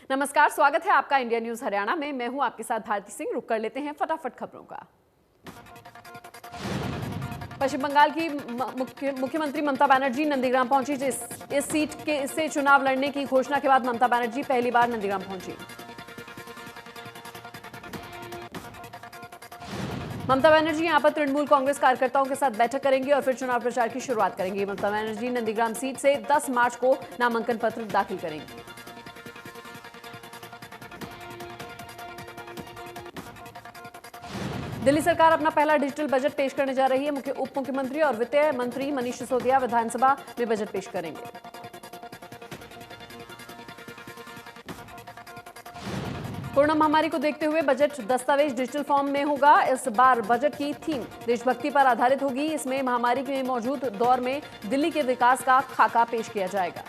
नमस्कार, स्वागत है आपका इंडिया न्यूज हरियाणा में। मैं हूं आपके साथ भारती सिंह। रुक कर लेते हैं फटाफट खबरों का। पश्चिम बंगाल की मुख्यमंत्री ममता बनर्जी नंदीग्राम पहुंची। इस सीट से चुनाव लड़ने की घोषणा के बाद ममता बनर्जी पहली बार नंदीग्राम पहुंची। ममता बनर्जी यहां पर तृणमूल कांग्रेस कार्यकर्ताओं के साथ बैठक करेंगी और फिर चुनाव प्रचार की शुरुआत करेंगी। ममता बनर्जी नंदीग्राम सीट से 10 मार्च को नामांकन पत्र दाखिल करेंगी। दिल्ली सरकार अपना पहला डिजिटल बजट पेश करने जा रही है। उप मुख्यमंत्री और वित्त मंत्री मनीष सिसोदिया विधानसभा में बजट पेश करेंगे। कोरोना महामारी को देखते हुए बजट दस्तावेज डिजिटल फॉर्म में होगा। इस बार बजट की थीम देशभक्ति पर आधारित होगी। इसमें महामारी में मौजूद दौर में दिल्ली के विकास का खाका पेश किया जाएगा।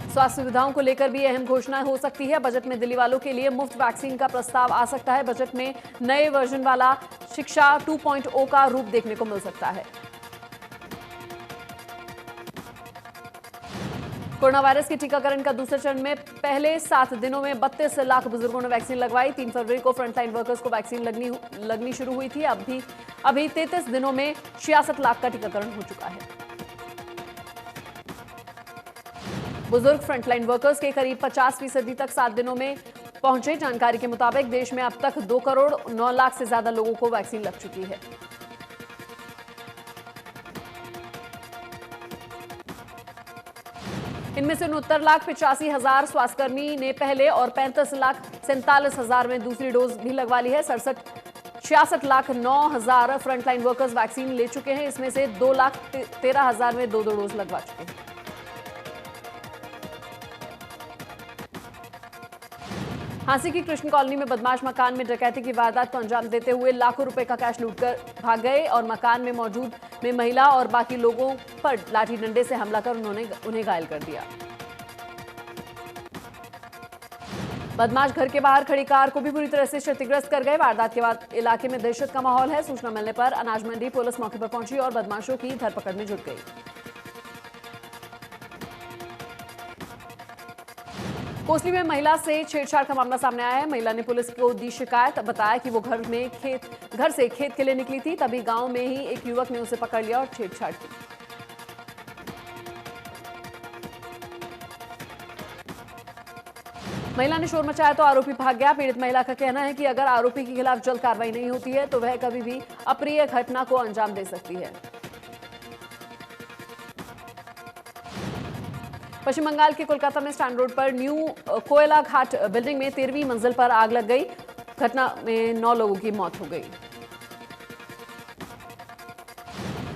स्वास्थ्य सुविधाओं को लेकर भी अहम घोषणा हो सकती है। बजट में दिल्ली वालों के लिए मुफ्त वैक्सीन का प्रस्ताव आ सकता है। बजट में नए वर्जन वाला शिक्षा 2.0 का रूप देखने को मिल सकता है। कोरोना वायरस के टीकाकरण का दूसरे चरण में पहले 7 दिनों में 32 लाख बुजुर्गों ने वैक्सीन लगवाई। 3 फरवरी को फ्रंटलाइन वर्कर्स को वैक्सीन लगनी शुरू हुई थी। अभी 33 दिनों में 66 लाख का टीकाकरण हो चुका है। बुजुर्ग फ्रंटलाइन वर्कर्स के करीब 50% तक 7 दिनों में पहुंचे। जानकारी के मुताबिक देश में अब तक 2 करोड़ 9 लाख से ज्यादा लोगों को वैक्सीन लग चुकी है। इनमें से 69,85,000 स्वास्थ्यकर्मी ने पहले और 35,47,000 में दूसरी डोज भी लगवा ली है। 66,09,000 फ्रंटलाइन वर्कर्स वैक्सीन ले चुके हैं। इसमें से 2,13,000 में 2 डोज लगवा चुके हैं। झांसी की कृष्ण कॉलोनी में बदमाश मकान में डकैती की वारदात को अंजाम देते हुए लाखों रुपए का कैश लूटकर भाग गए और मकान में मौजूद महिला और बाकी लोगों पर लाठी डंडे से हमला कर उन्हें घायल कर दिया। बदमाश घर के बाहर खड़ी कार को भी बुरी तरह से क्षतिग्रस्त कर गए। वारदात के बाद इलाके में दहशत का माहौल है। सूचना मिलने पर अनाज मंडी पुलिस मौके पर पहुंची और बदमाशों की धरपकड़ में जुट गई। कोसली में महिला से छेड़छाड़ का मामला सामने आया है। महिला ने पुलिस को दी शिकायत। बताया कि वो घर से खेत के लिए निकली थी। तभी गांव में ही एक युवक ने उसे पकड़ लिया और छेड़छाड़ की। महिला ने शोर मचाया तो आरोपी भाग गया। पीड़ित महिला का कहना है कि अगर आरोपी के खिलाफ जल्द कार्रवाई नहीं होती है तो वह कभी भी अप्रिय घटना को अंजाम दे सकती है। पश्चिम बंगाल के कोलकाता में स्टैंड रोड पर न्यू कोयला घाट बिल्डिंग में 13वीं मंजिल पर आग लग गई। घटना में 9 लोगों की मौत हो गई।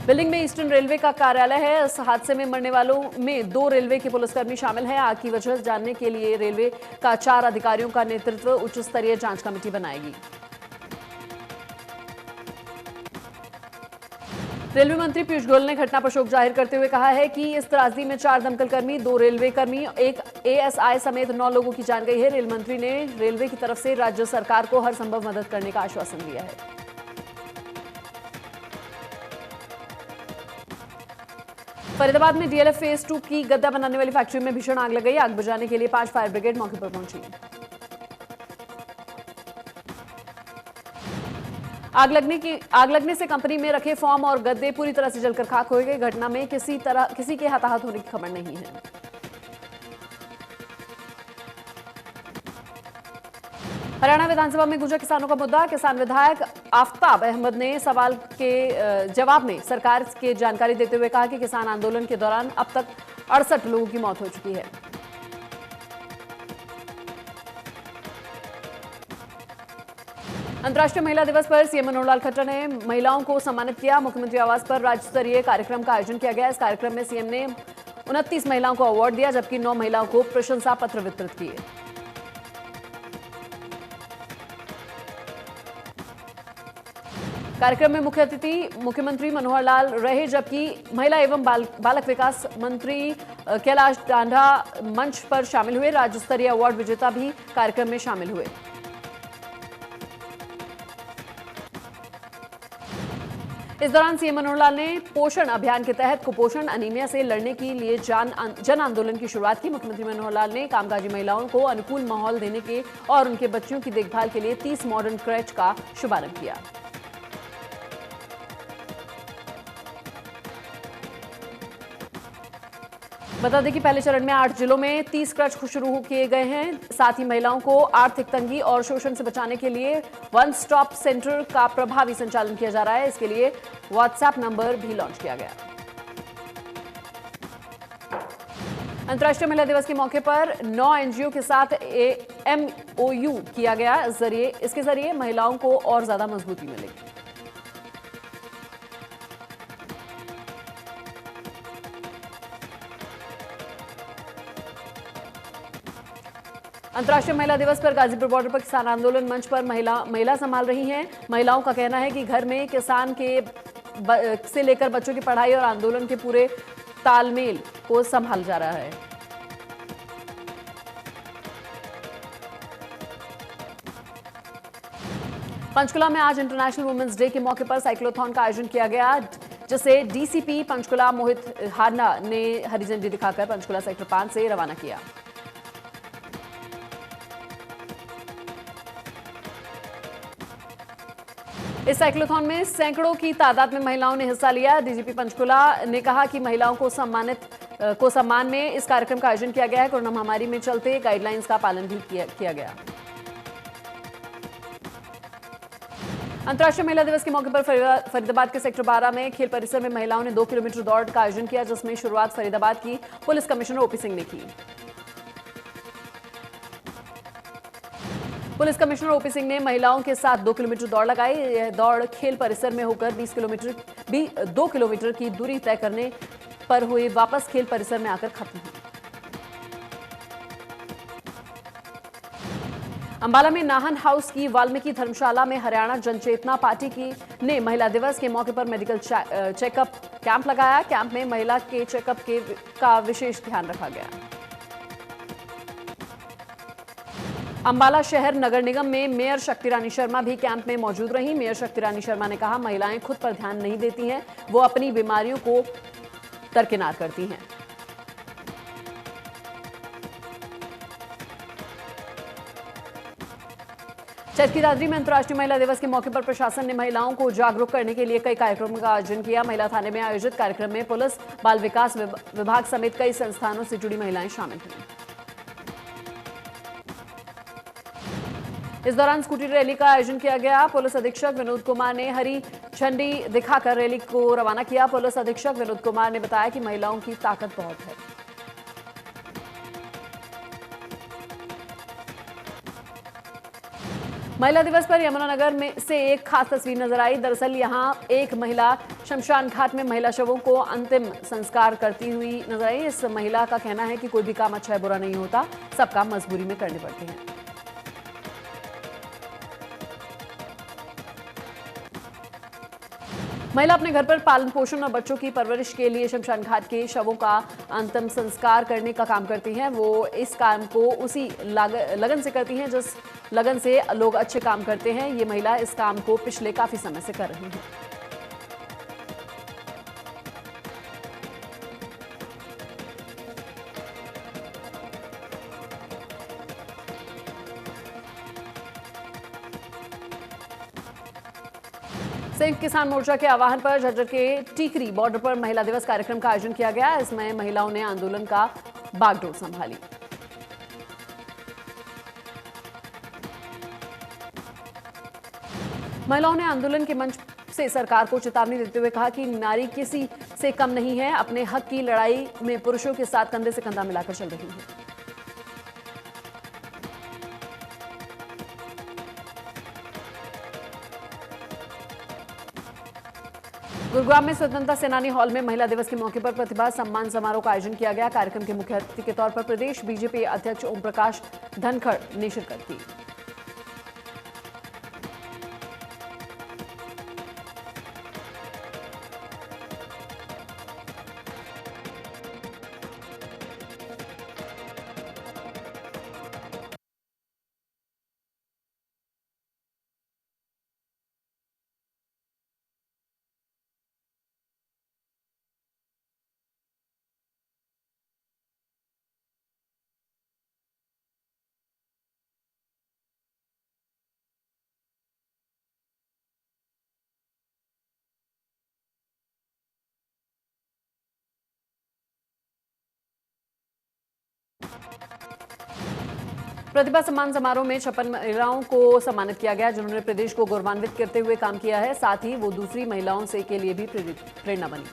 बिल्डिंग में ईस्टर्न रेलवे का कार्यालय है। इस हादसे में मरने वालों में 2 रेलवे के पुलिसकर्मी शामिल हैं। आग की वजह जानने के लिए रेलवे का 4 अधिकारियों का नेतृत्व उच्च स्तरीय जांच कमेटी बनाएगी। रेलवे मंत्री पीयूष गोयल ने घटना पर शोक जाहिर करते हुए कहा है कि इस त्रासदी में 4 दमकल कर्मी, 2 रेलवे कर्मी, 1 एएसआई समेत 9 लोगों की जान गई है। रेल मंत्री ने रेलवे की तरफ से राज्य सरकार को हर संभव मदद करने का आश्वासन दिया है। फरीदाबाद में डीएलएफ फेज 2 की गद्दा बनाने वाली फैक्ट्री में भीषण आग लग गई। आग बुझाने के लिए 5 फायर ब्रिगेड मौके पर पहुंची। आग लगने से कंपनी में रखे फॉर्म और गद्दे पूरी तरह से जलकर खाक हो गए। घटना में किसी के हताहत होने की खबर नहीं है। हरियाणा विधानसभा में गूंजा किसानों का मुद्दा। किसान विधायक आफताब अहमद ने सवाल के जवाब में सरकार की जानकारी देते हुए कहा कि किसान आंदोलन के दौरान अब तक 68 लोगों की मौत हो चुकी है। अंतर्राष्ट्रीय महिला दिवस पर सीएम मनोहर लाल खट्टर ने महिलाओं को सम्मानित किया। मुख्यमंत्री आवास पर राज्य स्तरीय कार्यक्रम का आयोजन किया गया। इस कार्यक्रम में सीएम ने 29 महिलाओं को अवार्ड दिया जबकि 9 महिलाओं को प्रशंसा पत्र वितरित किए। कार्यक्रम में मुख्य अतिथि मुख्यमंत्री मनोहर लाल रहे जबकि महिला एवं बालक विकास मंत्री कैलाश डांडा मंच पर शामिल हुए। राज्य स्तरीय अवार्ड विजेता भी कार्यक्रम में शामिल हुए। इस दौरान सीएम मनोहर लाल ने पोषण अभियान के तहत कुपोषण अनीमिया से लड़ने के लिए जन आंदोलन की शुरुआत की। मुख्यमंत्री मनोहर लाल ने कामकाजी महिलाओं को अनुकूल माहौल देने के और उनके बच्चों की देखभाल के लिए 30 मॉडर्न क्रैच का शुभारंभ किया। बता दें कि पहले चरण में 8 जिलों में 30 क्रच शुरू किए गए हैं। साथ ही महिलाओं को आर्थिक तंगी और शोषण से बचाने के लिए वन स्टॉप सेंटर का प्रभावी संचालन किया जा रहा है। इसके लिए व्हाट्सएप नंबर भी लॉन्च किया गया। अंतर्राष्ट्रीय महिला दिवस के मौके पर 9 एनजीओ के साथ MOU किया गया। इसके जरिए महिलाओं को और ज्यादा मजबूती मिलेगी। अंतर्राष्ट्रीय महिला दिवस पर गाजीपुर बॉर्डर पर किसान आंदोलन मंच पर महिला संभाल रही हैं। महिलाओं का कहना है कि घर में किसान से लेकर बच्चों की पढ़ाई और आंदोलन के पूरे तालमेल को संभाल जा रहा है। पंचकुला में आज इंटरनेशनल वुमेन्स डे के मौके पर साइक्लोथॉन का आयोजन किया गया, जिसे डीसीपी पंचकुला मोहित हारना ने हरी झंडी दिखाकर पंचकुला सेक्टर 5 से रवाना किया। इस साइक्लोथॉन में सैकड़ों की तादाद में महिलाओं ने हिस्सा लिया। डीजीपी पंचकुला ने कहा कि महिलाओं को सम्मान में इस कार्यक्रम का आयोजन किया गया है। कोरोना महामारी में चलते गाइडलाइंस का पालन भी किया गया। अंतर्राष्ट्रीय महिला दिवस के मौके पर फरीदाबाद के सेक्टर 12 में खेल परिसर में महिलाओं ने 2 किलोमीटर दौड़ का आयोजन किया, जिसमें शुरुआत फरीदाबाद की पुलिस कमिश्नर ओपी सिंह ने की। पुलिस कमिश्नर ओपी सिंह ने महिलाओं के साथ 2 किलोमीटर दौड़ लगाई। यह दौड़ खेल परिसर में होकर 2 किलोमीटर की दूरी तय करने पर हुई वापस खेल परिसर में आकर खत्म हुई। अंबाला में नाहन हाउस की वाल्मीकि धर्मशाला में हरियाणा जनचेतना पार्टी ने महिला दिवस के मौके पर मेडिकल चेकअप कैंप लगाया। कैंप में महिला के चेकअप का विशेष ध्यान रखा गया। अंबाला शहर नगर निगम में मेयर शक्ति रानी शर्मा भी कैंप में मौजूद रहीं। मेयर शक्ति रानी शर्मा ने कहा, महिलाएं खुद पर ध्यान नहीं देती हैं, वो अपनी बीमारियों को दरकिनार करती हैं। चरखी दादरी में अंतर्राष्ट्रीय महिला दिवस के मौके पर प्रशासन ने महिलाओं को जागरूक करने के लिए कई कार्यक्रमों का आयोजन किया। महिला थाने में आयोजित कार्यक्रम में पुलिस, बाल विकास विभाग समेत कई संस्थानों से जुड़ी महिलाएं शामिल हुईं। इस दौरान स्कूटी रैली का आयोजन किया गया। पुलिस अधीक्षक विनोद कुमार ने हरी झंडी दिखाकर रैली को रवाना किया। पुलिस अधीक्षक विनोद कुमार ने बताया कि महिलाओं की ताकत बहुत है। महिला दिवस पर यमुनानगर में से एक खास तस्वीर नजर आई। दरअसल यहां एक महिला शमशान घाट में महिला शवों को अंतिम संस्कार करती हुई नजर आई। इस महिला का कहना है कि कोई भी काम अच्छा है बुरा नहीं होता, सब काम मजबूरी में करने पड़ते हैं। महिला अपने घर पर पालन पोषण और बच्चों की परवरिश के लिए शमशान घाट के शवों का अंतिम संस्कार करने का काम करती हैं। वो इस काम को उसी लगन से करती हैं जिस लगन से लोग अच्छे काम करते हैं। ये महिला इस काम को पिछले काफी समय से कर रही है। संयुक्त किसान मोर्चा के आह्वान पर झज्जर के टीकरी बॉर्डर पर महिला दिवस कार्यक्रम का आयोजन किया गया। इसमें महिलाओं ने आंदोलन का बागडोर संभाली। महिलाओं ने आंदोलन के मंच से सरकार को चेतावनी देते हुए कहा कि नारी किसी से कम नहीं है, अपने हक की लड़ाई में पुरुषों के साथ कंधे से कंधा मिलाकर चल रही है। गुरुग्राम में स्वतंत्रता सेनानी हॉल में महिला दिवस के मौके पर प्रतिभा सम्मान समारोह का आयोजन किया गया। कार्यक्रम के मुख्य अतिथि के तौर पर प्रदेश बीजेपी अध्यक्ष ओम प्रकाश धनखड़ ने शिरकत की। प्रतिभा सम्मान समारोह में 56 महिलाओं को सम्मानित किया गया जिन्होंने प्रदेश को गौरवान्वित करते हुए काम किया है। साथ ही वो दूसरी महिलाओं से के लिए भी प्रेरणा बनी।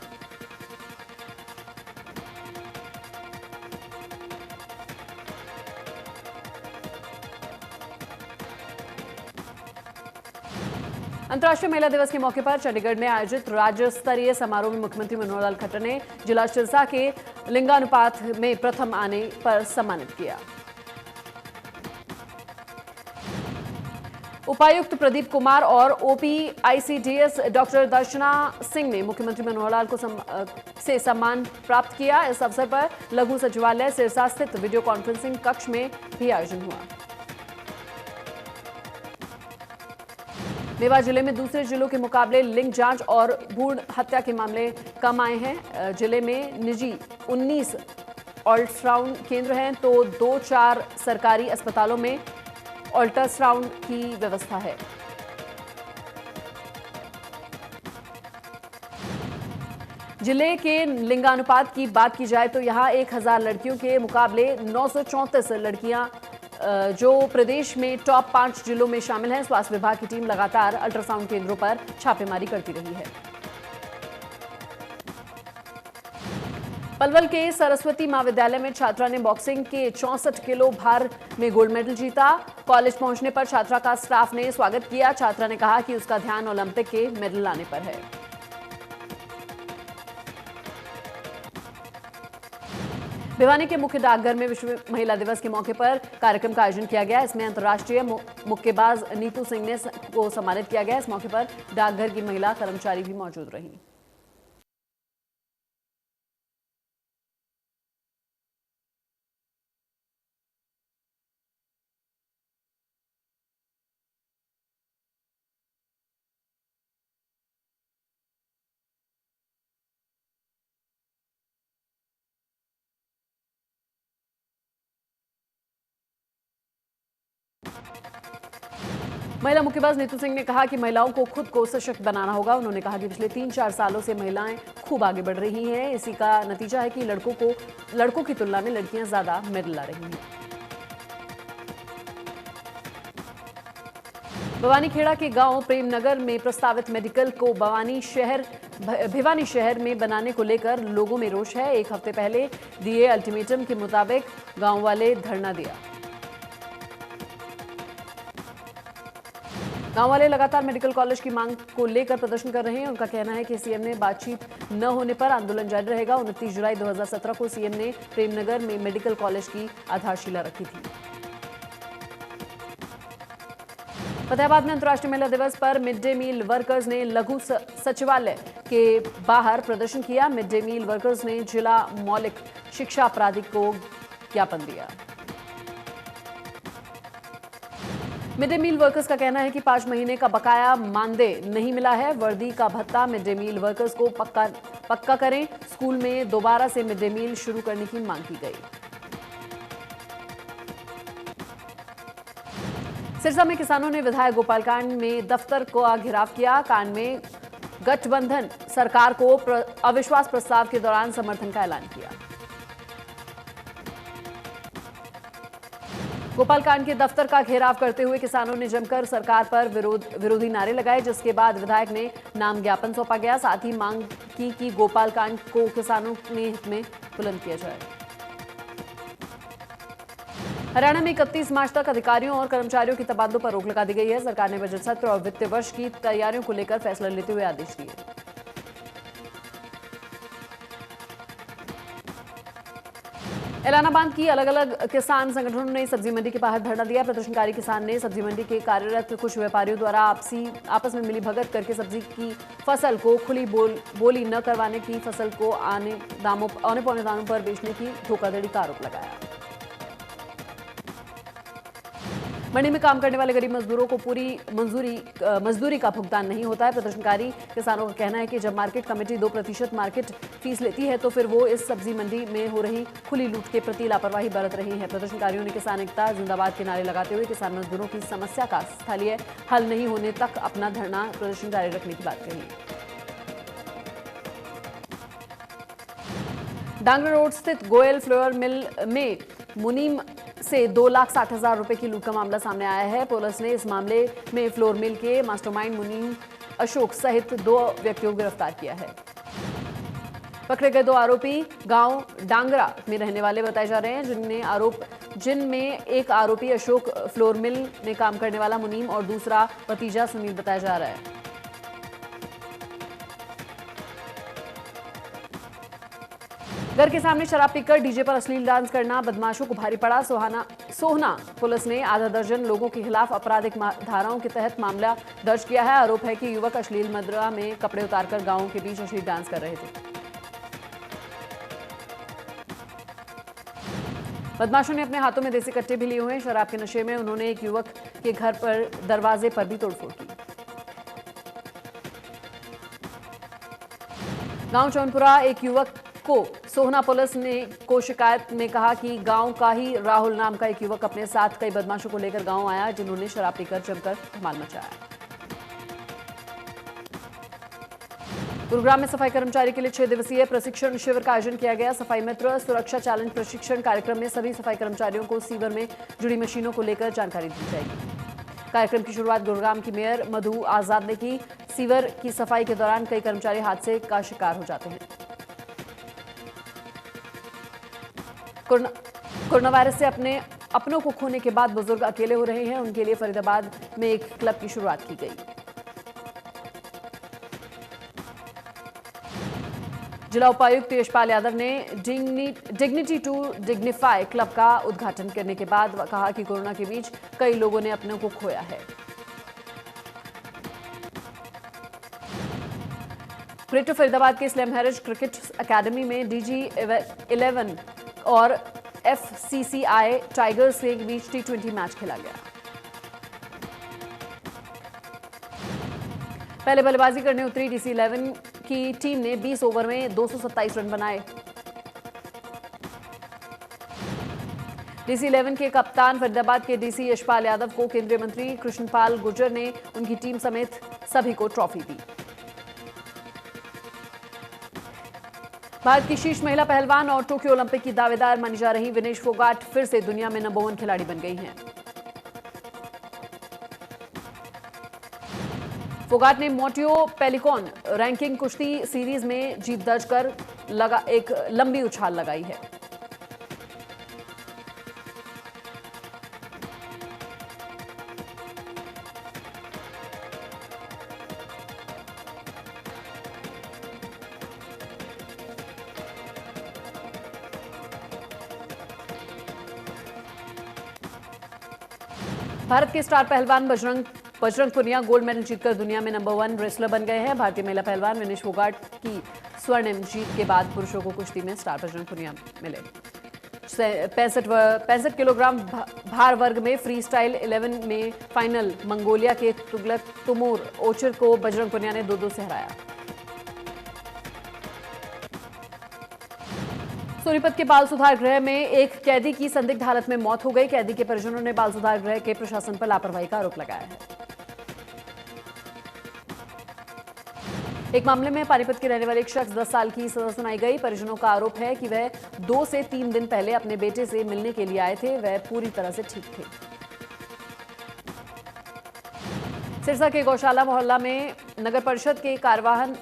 अंतर्राष्ट्रीय महिला दिवस के मौके पर चंडीगढ़ में आयोजित राज्य स्तरीय समारोह में मुख्यमंत्री मनोहर लाल खट्टर ने जिला सिरसा के लिंगानुपात में प्रथम आने पर सम्मानित किया। उपायुक्त प्रदीप कुमार और ओपीआईसीडीएस डॉक्टर दर्शना सिंह ने मुख्यमंत्री मनोहर लाल को से सम्मान प्राप्त किया। इस अवसर पर लघु सचिवालय सिरसा स्थित वीडियो कॉन्फ्रेंसिंग कक्ष में भी आयोजन हुआ। मेवात जिले में दूसरे जिलों के मुकाबले लिंग जांच और भ्रूण हत्या के मामले कम आए हैं। जिले में निजी 19 अल्ट्रासाउंड केंद्र हैं तो 2-4 सरकारी अस्पतालों में अल्ट्रासाउंड की व्यवस्था है। जिले के लिंगानुपात की बात की जाए तो यहां 1000 लड़कियों के मुकाबले 934 लड़कियां जो प्रदेश में टॉप 5 जिलों में शामिल हैं। स्वास्थ्य विभाग की टीम लगातार अल्ट्रासाउंड केंद्रों पर छापेमारी करती रही है। पलवल के सरस्वती महाविद्यालय में छात्रा ने बॉक्सिंग के 64 किलो भार में गोल्ड मेडल जीता। कॉलेज पहुंचने पर छात्रा का स्टाफ ने स्वागत किया। छात्रा ने कहा कि उसका ध्यान ओलंपिक के मेडल लाने पर है। भिवानी के मुख्य डाकघर में विश्व महिला दिवस के मौके पर कार्यक्रम का आयोजन किया गया। इसमें अंतर्राष्ट्रीय मुक्केबाज नीतू सिंह को सम्मानित किया गया। इस मौके पर डाकघर की महिला कर्मचारी भी मौजूद रहीं। महिला मुक्केबाज नीतू सिंह ने कहा कि महिलाओं को खुद को सशक्त बनाना होगा। उन्होंने कहा कि पिछले 3-4 सालों से महिलाएं खूब आगे बढ़ रही हैं। इसी का नतीजा है कि लड़कों की तुलना में लड़कियां ज्यादा मेडल ला रही हैं। भिवानी खेड़ा के गांव प्रेमनगर में प्रस्तावित मेडिकल को भिवानी शहर में बनाने को लेकर लोगों में रोष है। एक हफ्ते पहले दिए अल्टीमेटम के मुताबिक गांव वाले धरना दिया। गांव वाले लगातार मेडिकल कॉलेज की मांग को लेकर प्रदर्शन कर रहे हैं। उनका कहना है कि सीएम ने बातचीत न होने पर आंदोलन जारी रहेगा। 29 जुलाई 2017 को सीएम ने प्रेमनगर में मेडिकल कॉलेज की आधारशिला रखी थी। फतेहाबाद में अंतर्राष्ट्रीय महिला दिवस पर मिड डे मील वर्कर्स ने लघु सचिवालय के बाहर प्रदर्शन किया। मिड डे मील वर्कर्स ने जिला मौलिक शिक्षा अपराधी को ज्ञापन दिया। मिड डे मील वर्कर्स का कहना है कि 5 महीने का बकाया मानदेय नहीं मिला है। वर्दी का भत्ता मिड डे मील वर्कर्स को पक्का करें। स्कूल में दोबारा से मिड डे मील शुरू करने की मांग की गई। सिरसा में किसानों ने विधायक गोपाल कांड में दफ्तर को घेराव किया। कांड में गठबंधन सरकार को अविश्वास प्रस्ताव के दौरान समर्थन का ऐलान किया। गोपाल कांड के दफ्तर का घेराव करते हुए किसानों ने जमकर सरकार पर विरोधी नारे लगाए, जिसके बाद विधायक ने नाम ज्ञापन सौंपा गया। साथ ही मांग की कि गोपाल कांड को किसानों के हित में बुलंद किया जाए। हरियाणा में 31 मार्च तक अधिकारियों और कर्मचारियों के तबादलों पर रोक लगा दी गई है। सरकार ने बजट सत्र और वित्तीय वर्ष की तैयारियों को लेकर फैसला लेते हुए आदेश दिए। एलानाबाद की अलग अलग किसान संगठनों ने सब्जी मंडी के बाहर धरना दिया। प्रदर्शनकारी किसान ने सब्जी मंडी के कार्यरत कुछ व्यापारियों द्वारा आपस में मिलीभगत करके सब्जी की फसल को खुली बोली न करवाने की फसल को औने पौने दामों पर बेचने की धोखाधड़ी का आरोप लगाया। मंडी में काम करने वाले गरीब मजदूरों को पूरी मजदूरी का भुगतान नहीं होता है। प्रदर्शनकारी किसानों का कहना है कि जब मार्केट कमेटी 2% मार्केट फीस लेती है तो फिर वो इस सब्जी मंडी में हो रही खुली लूट के प्रति लापरवाही बरत रही है। प्रदर्शनकारियों ने किसान एकता जिंदाबाद के नारे लगाते हुए किसान मजदूरों की समस्या का स्थलीय हल नहीं होने तक अपना धरना प्रदर्शन जारी रखने की बात कही। डांगरा रोड स्थित गोयल फ्लोर मिल में मुनीम से 2,60,000 रुपए की लूट का मामला सामने आया है। पुलिस ने इस मामले में फ्लोर मिल के मास्टरमाइंड मुनीम अशोक सहित 2 व्यक्तियों को गिरफ्तार किया है। पकड़े गए 2 आरोपी गांव डांगरा में रहने वाले बताए जा रहे हैं, जिनमें एक आरोपी अशोक फ्लोर मिल में काम करने वाला मुनीम और दूसरा भतीजा सुनील बताया जा रहा है। घर के सामने शराब पीकर डीजे पर अश्लील डांस करना बदमाशों को भारी पड़ा। सोहना पुलिस ने आधा दर्जन लोगों के खिलाफ आपराधिक धाराओं के तहत मामला दर्ज किया है। आरोप है कि युवक अश्लील मदिरा में कपड़े उतारकर गांवों के बीच अश्लील डांस कर रहे थे। बदमाशों ने अपने हाथों में देसी कट्टे भी लिए हुए हैं। शराब के नशे में उन्होंने एक युवक के घर पर दरवाजे पर भी तोड़फोड़ की। गांव चौनपुरा एक युवक को सोहना पुलिस को शिकायत में कहा कि गांव का ही राहुल नाम का एक युवक अपने साथ कई बदमाशों को लेकर गांव आया, जिन्होंने शराब पीकर जमकर धमाल मचाया। गुरुग्राम में सफाई कर्मचारी के लिए 6 दिवसीय प्रशिक्षण शिविर का आयोजन किया गया। सफाई मित्र सुरक्षा चैलेंज प्रशिक्षण कार्यक्रम में सभी सफाई कर्मचारियों को सीवर में जुड़ी मशीनों को लेकर जानकारी दी जाएगी। कार्यक्रम की शुरुआत गुरुग्राम की मेयर मधु आजाद ने की। सीवर की सफाई के दौरान कई कर्मचारी हादसे का शिकार हो जाते हैं। कोरोना वायरस से अपनों को खोने के बाद बुजुर्ग अकेले हो रहे हैं। उनके लिए फरीदाबाद में एक क्लब की शुरुआत की गई। जिला उपायुक्त यशपाल यादव ने डिग्निटी टू डिग्निफाई क्लब का उद्घाटन करने के बाद कहा कि कोरोना के बीच कई लोगों ने अपनों को खोया है। ग्रेटर फरीदाबाद के स्लैम हैरिज क्रिकेट अकादमी में DG11 और FCCI टाइगर्स के बीच T20 मैच खेला गया। पहले बल्लेबाजी करने उतरी DC11 की टीम ने 20 ओवर में 227 रन बनाए। DC11 के कप्तान फरीदाबाद के DC यशपाल यादव को केंद्रीय मंत्री कृष्णपाल गुर्जर ने उनकी टीम समेत सभी को ट्रॉफी दी। भारत की शीर्ष महिला पहलवान और टोक्यो ओलंपिक की दावेदार मानी जा रही विनेश फोगाट फिर से दुनिया में नंबर 1 खिलाड़ी बन गई हैं। फोगाट ने मोटियो पेलिकॉन रैंकिंग कुश्ती सीरीज में जीत दर्ज कर एक लंबी उछाल लगाई है। भारत के स्टार पहलवान बजरंग पुनिया गोल्ड मेडल जीतकर दुनिया में नंबर 1 रेसलर बन गए हैं। भारतीय महिला पहलवान विनेश फोगाट की स्वर्णिम जीत के बाद पुरुषों को कुश्ती में स्टार बजरंग पुनिया मिले। 65 किलोग्राम भार वर्ग में फ्री स्टाइल 11 में फाइनल मंगोलिया के तुगलक तुमूर ओचर को बजरंग पुनिया ने 2-2 से हराया। सोनीपत के बाल सुधार गृह में एक कैदी की संदिग्ध हालत में मौत हो गई। कैदी के परिजनों ने बाल सुधार गृह के प्रशासन पर लापरवाही का आरोप लगाया है। एक मामले में पानीपत के रहने वाले एक शख्स 10 साल की सजा सुनाई गई। परिजनों का आरोप है कि वह 2 से 3 दिन पहले अपने बेटे से मिलने के लिए आए थे। वह पूरी तरह से ठीक थे। सिरसा के गौशाला मोहल्ला में नगर परिषद के कार्यवाहन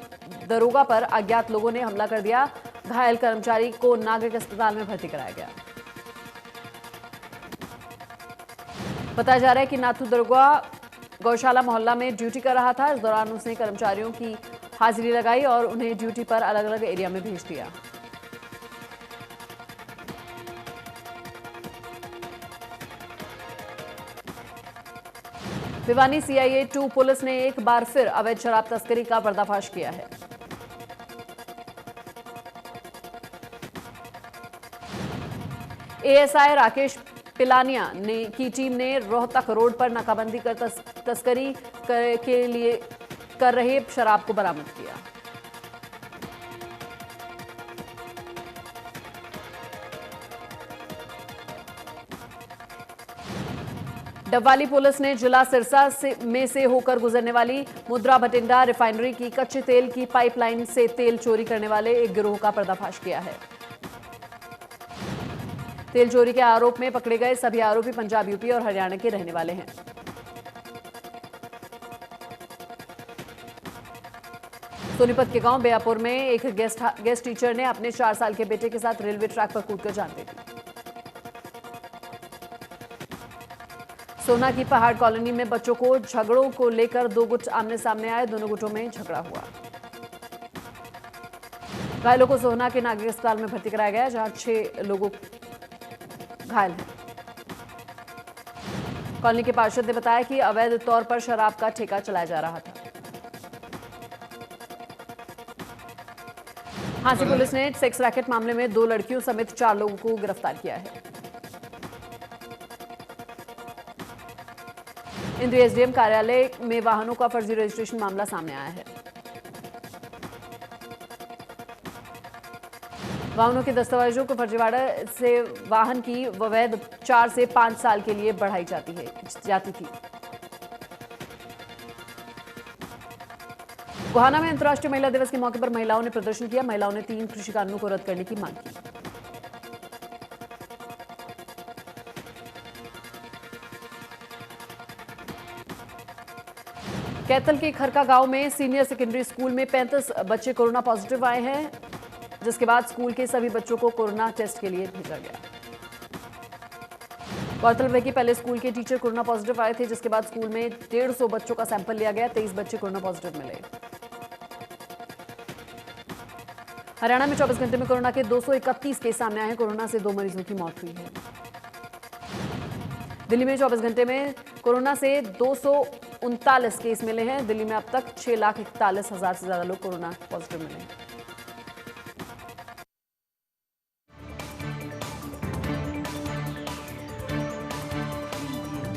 दरोगा पर अज्ञात लोगों ने हमला कर दिया। घायल कर्मचारी को नागरिक अस्पताल में भर्ती कराया गया। बताया जा रहा है कि नाथू दरोगा गौशाला मोहल्ला में ड्यूटी कर रहा था। इस दौरान उसने कर्मचारियों की हाजिरी लगाई और उन्हें ड्यूटी पर अलग अलग एरिया में भेज दिया। भिवानी CIA 2 पुलिस ने एक बार फिर अवैध शराब तस्करी का पर्दाफाश किया है। ASI राकेश पिलानिया की टीम ने रोहतक रोड पर नाकाबंदी कर तस्करी के लिए कर रहे शराब को बरामद किया। डबवाली पुलिस ने जिला सिरसा में से होकर गुजरने वाली मुद्रा भटिंडा रिफाइनरी की कच्चे तेल की पाइपलाइन से तेल चोरी करने वाले एक गिरोह का पर्दाफाश किया है। तेल चोरी के आरोप में पकड़े गए सभी आरोपी पंजाब, यूपी और हरियाणा के रहने वाले हैं। सोनीपत के गांव बेयापुर में एक गेस्ट टीचर ने अपने 4 साल के बेटे के साथ रेलवे ट्रैक पर कूदकर जान दे दी। सोना की पहाड़ कॉलोनी में बच्चों को झगड़ों को लेकर 2 गुट आमने सामने आए, दोनों गुटों में झगड़ा हुआ। घायलों को सोहना के नागरिक अस्पताल में भर्ती कराया गया, जहां 6 लोग घायल हैं। कॉलोनी के पार्षद ने बताया कि अवैध तौर पर शराब का ठेका चलाया जा रहा था। हांसी पुलिस ने सेक्स रैकेट मामले में 2 लड़कियों समेत 4 लोगों को गिरफ्तार किया है। इंदु एसडीएम कार्यालय में वाहनों का फर्जी रजिस्ट्रेशन मामला सामने आया है। वाहनों के दस्तावेजों को फर्जीवाड़ा से वाहन की अवैध 4 से 5 साल के लिए बढ़ाई जाती थी। गोहाना में अंतर्राष्ट्रीय महिला दिवस के मौके पर महिलाओं ने प्रदर्शन किया। महिलाओं ने 3 कृषि कानूनों को रद्द करने की मांग की। कैथल के खरका गांव में सीनियर सेकेंडरी स्कूल में 35 बच्चे कोरोना पॉजिटिव आए हैं, जिसके बाद स्कूल के सभी बच्चों को कोरोना टेस्ट के लिए भेजा गया। गौरतलब है कि पहले स्कूल के टीचर कोरोना पॉजिटिव आए थे, जिसके बाद स्कूल में 150 बच्चों का सैंपल लिया गया। 23 बच्चे कोरोना पॉजिटिव मिले। हरियाणा में 24 घंटे में कोरोना के 231 केस सामने आए हैं। कोरोना से 2 मरीजों की मौत हुई है। दिल्ली में 24 घंटे में कोरोना से 239 केस मिले हैं। दिल्ली में अब तक 6,41,000 से ज्यादा लोग कोरोना पॉजिटिव मिले हैं।